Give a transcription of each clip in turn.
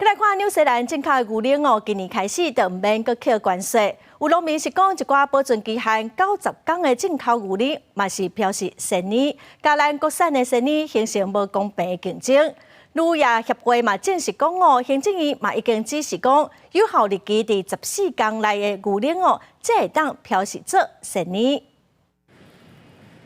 来看纽西兰进口的牛奶今年开始就免阁扣关税。有农民是讲，一寡保存期限90天的进口牛奶，嘛是表示生意，甲咱国产的生意形成无公平的竞争。乳业协会嘛证实讲行政院嘛已经指示讲，有效日期伫14天内的牛奶才会当标示做生意。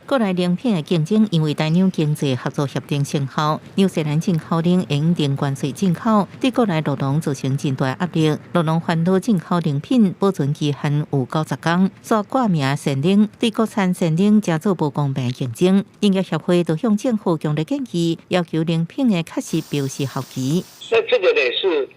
国内粮品的竞争，因为大两经济合作协定生效，纽西兰进口零用零关税进口，对国内劳动造成真大压力。劳动烦恼进口零品保存期限有90天，所挂名限令对国产限令加做无公平竞争。营业协会都向政府强烈建议，要求零品的确实标示效期。那这个呢，是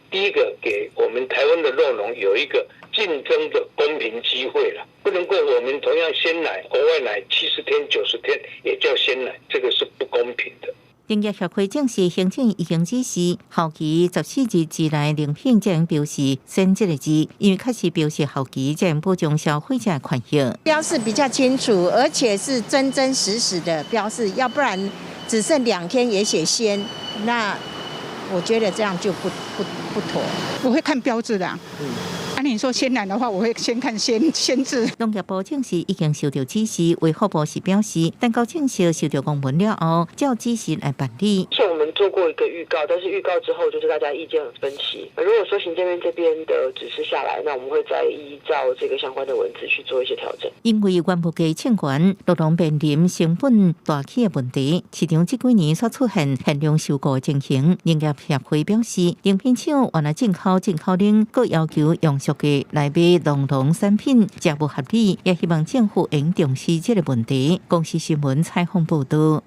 第一个给我们台湾的肉农有一个竞争的公平机会了。 不能够，我们同样鲜奶，国外奶70天、90天也叫鲜奶，这个是不公平的。营业协会证实，行政已经指示，后期14日之内零品才能标示“鲜”这个字，因为确实标示后期才能保障消费者的权益。标示比较清楚，而且是真真实实的标示，要不然只剩2天也写鲜，那我觉得这样就不妥。我会看标志的。按你说鲜奶的话，我会先看鲜字。农业部证实已经收到指示，为福部是表示，等到正式收到公文了后，照指示来办理。是我们做过一个预告，但是预告之后就是大家意见很分歧。如果说行政院这边的指示下来，那我们会再依照这个相关的文字去做一些调整。因为原物价欠权，劳动面临成本大起的问题，市场这几年所出现限量收购的情形。营业协会表示，零品厂原来进口零，各要求用俗价来买农产品，价不合理，也希望政府应重视这个问题。公司新闻采访报道。